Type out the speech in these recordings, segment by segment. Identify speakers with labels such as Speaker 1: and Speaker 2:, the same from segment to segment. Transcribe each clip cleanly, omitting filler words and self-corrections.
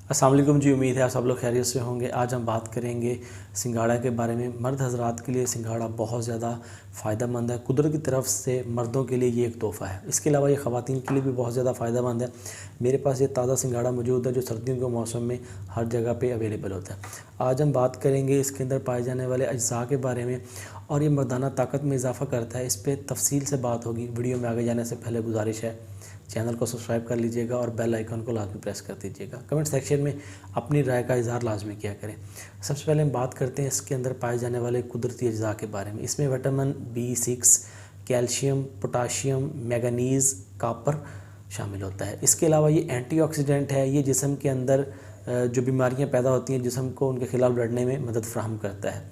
Speaker 1: अस्सलाम वालेकुम जी। उम्मीद है आप सब लोग खैरियत से होंगे। आज हम बात करेंगे सिंघाड़ा के बारे में। मर्द हज़रात के लिए सिंघाड़ा बहुत ज़्यादा फ़ायदा मंद है। कुदरत की तरफ से मर्दों के लिए ये एक तोहफ़ा है। इसके अलावा ये ख़वातीन के लिए भी बहुत ज़्यादा फ़ायदा मंद है। मेरे पास ये ताज़ा सिंघाड़ा मौजूद है जो सर्दियों के मौसम में हर जगह पे अवेलेबल होता है। आज हम बात करेंगे इसके अंदर पाए जाने वाले अज्ज़ा के बारे में और ये मर्दाना ताकत में इजाफ़ा करता है। इस पर तफसील से बात होगी। वीडियो में आगे जाने से पहले गुजारिश है चैनल को सब्सक्राइब कर लीजिएगा और बेल आइकन को लाजमी प्रेस कर दीजिएगा। कमेंट सेक्शन में अपनी राय का इजहार लाजमी किया करें। सबसे पहले हम बात करते हैं इसके अंदर पाए जाने वाले कुदरती अज्जा के बारे में। इसमें vitamin B6, calcium, potassium, manganese, copper शामिल होता है। इसके अलावा ये एंटीऑक्सीडेंट है। ये जिस्म के अंदर जो बीमारियां पैदा होती हैं जिस्म को उनके ख़िलाफ़ लड़ने में मदद फराहम करता है।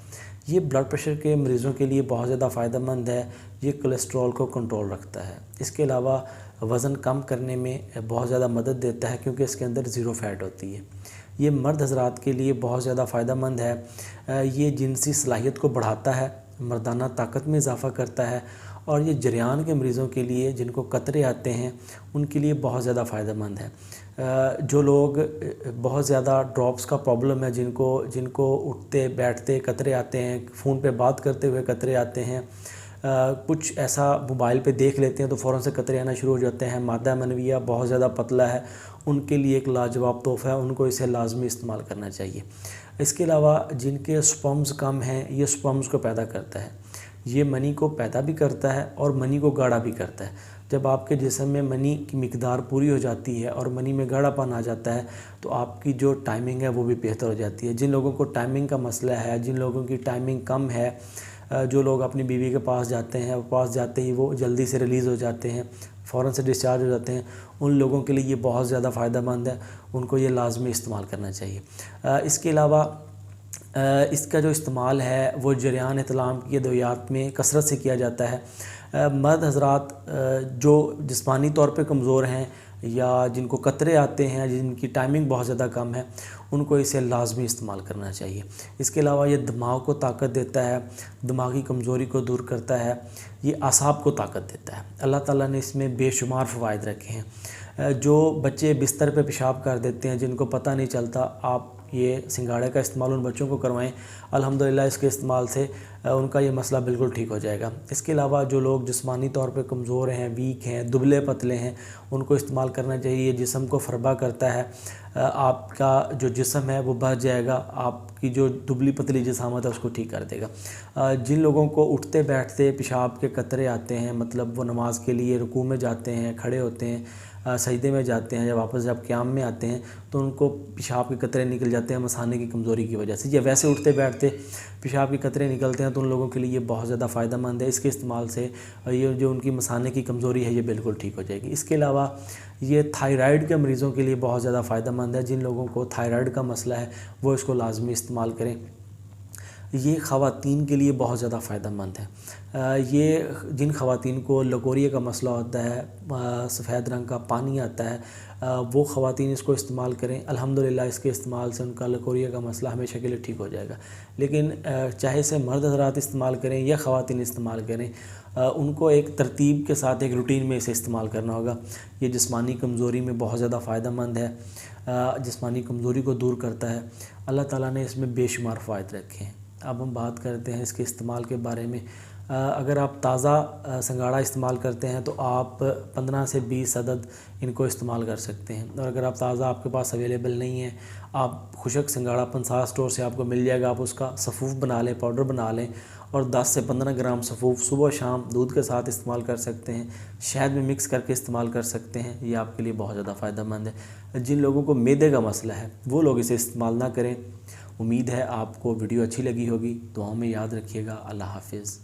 Speaker 1: ये ब्लड प्रेशर के मरीज़ों के लिए बहुत ज़्यादा फ़ायदेमंद है। ये कोलेस्ट्रॉल को कंट्रोल रखता है। इसके अलावा वज़न कम करने में बहुत ज़्यादा मदद देता है क्योंकि इसके अंदर ज़ीरो फैट होती है। ये मर्द हज़रात के लिए बहुत ज़्यादा फ़ायदेमंद है। ये जिनसी सलाहियत को बढ़ाता है, मर्दाना ताकत में इजाफ़ा करता है और ये जरियान के मरीज़ों के लिए जिनको कतरे आते हैं उनके लिए बहुत ज़्यादा फ़ायदेमंद है। जो लोग बहुत ज़्यादा ड्रॉप्स का प्रॉब्लम है, जिनको उठते बैठते कतरे आते हैं, फ़ोन पे बात करते हुए कतरे आते हैं, कुछ ऐसा मोबाइल पे देख लेते हैं तो फ़ौरन से कतरे आना शुरू हो जाते हैं, मादा मनविया बहुत ज़्यादा पतला है, उनके लिए एक लाजवाब तोहफ़ा है। उनको इसे लाजमी इस्तेमाल करना चाहिए। इसके अलावा जिनके स्पर्म्स कम हैं, ये स्पर्म्स को पैदा करता है। ये मनी को पैदा भी करता है और मनी को गाढ़ा भी करता है। जब आपके जिस्म में मनी की मिकदार पूरी हो जाती है और मनी में गाढ़ापन आ जाता है तो आपकी जो टाइमिंग है वो भी बेहतर हो जाती है। जिन लोगों को टाइमिंग का मसला है, जिन लोगों की टाइमिंग कम है, जो लोग अपनी बीवी के पास जाते हैं, पास जाते ही वो जल्दी से रिलीज़ हो जाते हैं, फ़ौरन से डिस्चार्ज हो जाते हैं, उन लोगों के लिए ये बहुत ज़्यादा फ़ायदेमंद है। उनको ये लाजमी इस्तेमाल करना चाहिए। इसके अलावा इसका जो इस्तेमाल है वो जरियान इतलाम की अद्वियात में कसरत से किया जाता है। मर्द हज़रात जो जिस्मानी तौर पे कमज़ोर हैं या जिनको कतरे आते हैं, जिनकी टाइमिंग बहुत ज़्यादा कम है, उनको इसे लाजमी इस्तेमाल करना चाहिए। इसके अलावा ये दिमाग को ताकत देता है, दिमागी कमज़ोरी को दूर करता है, ये आसाब को ताकत देता है। अल्लाह ताला ने इसमें बेशुमार फ़वाइद रखे हैं। जो बच्चे बिस्तर पे पेशाब कर देते हैं, जिनको पता नहीं चलता, आप ये सिंघाड़े का इस्तेमाल उन बच्चों को करवाएं। अल्हम्दुलिल्लाह इसके इस्तेमाल से उनका ये मसला बिल्कुल ठीक हो जाएगा। इसके अलावा जो लोग जिस्मानी तौर पे कमज़ोर हैं, वीक हैं, दुबले पतले हैं, उनको इस्तेमाल करना चाहिए। जिस्म को फरबा करता है, आपका जो जिस्म है वो बढ़ जाएगा, आपकी जो दुबली पतली जिस्मात है उसको ठीक कर देगा। जिन लोगों को उठते बैठते पेशाब के कतरे आते हैं, मतलब वो नमाज के लिए रुकू में जाते हैं, खड़े होते हैं, सजदे में जाते हैं, जब क़याम में आते हैं तो उनको पेशाब के कतरे निकल जाते हैं मसाने की कमज़ोरी की वजह से, या वैसे उठते बैठते पेशाब के कतरे निकलते हैं तो उन लोगों के लिए ये बहुत ज़्यादा फ़ायदेमंद है। इसके इस्तेमाल से ये जो उनकी मसाने की कमज़ोरी है ये बिल्कुल ठीक हो जाएगी। इसके अलावा ये थायराइड के मरीज़ों के लिए बहुत ज़्यादा फ़ायदेमंद है। जिन लोगों को थायराइड का मसला है वो इसको लाजमी इस्तेमाल करें। ये ख़वातीन के लिए बहुत ज़्यादा फ़ायदेमंद है। ये जिन ख़वातीन को लकोरिया का मसला होता है, सफ़ेद रंग का पानी आता है, वो ख़वातीन इसको इस्तेमाल करें। अल्हम्दुलिल्लाह इसके इस्तेमाल से उनका लकोरिया का मसला हमेशा के लिए ठीक हो जाएगा। लेकिन चाहे इसे मर्द हज़रात इस्तेमाल करें या ख़वातीन इस्तेमाल करें, उनको एक तरतीब के साथ एक रूटीन में इसे इस्तेमाल करना होगा। ये जिस्मानी कमज़ोरी में बहुत ज़्यादा फ़ायदेमंद है, जिस्मानी कमज़ोरी को दूर करता है। अल्लाह ताला ने इसमें बेशुमार फ़वाइद रखे हैं। अब हम बात करते हैं इसके इस्तेमाल के बारे में। अगर आप ताज़ा सिंघाड़ा इस्तेमाल करते हैं तो आप 15 से 20 अदद इनको इस्तेमाल कर सकते हैं। और अगर आप ताज़ा आपके पास अवेलेबल नहीं है, आप खुशक सिंघाड़ा पंसार स्टोर से आपको मिल जाएगा, आप उसका सफ़ूफ़ बना लें, पाउडर बना लें और 10 से 15 ग्राम सफ़ूफ़ सुबह शाम दूध के साथ इस्तेमाल कर सकते हैं। शहद में मिक्स करके इस्तेमाल कर सकते हैं। ये आपके लिए बहुत ज़्यादा फ़ायदेमंद है। जिन लोगों को मैदे का मसला है वो लोग इसे इस्तेमाल ना करें। उम्मीद है आपको वीडियो अच्छी लगी होगी। दुआओं में याद रखिएगा। अल्लाह हाफ़िज़।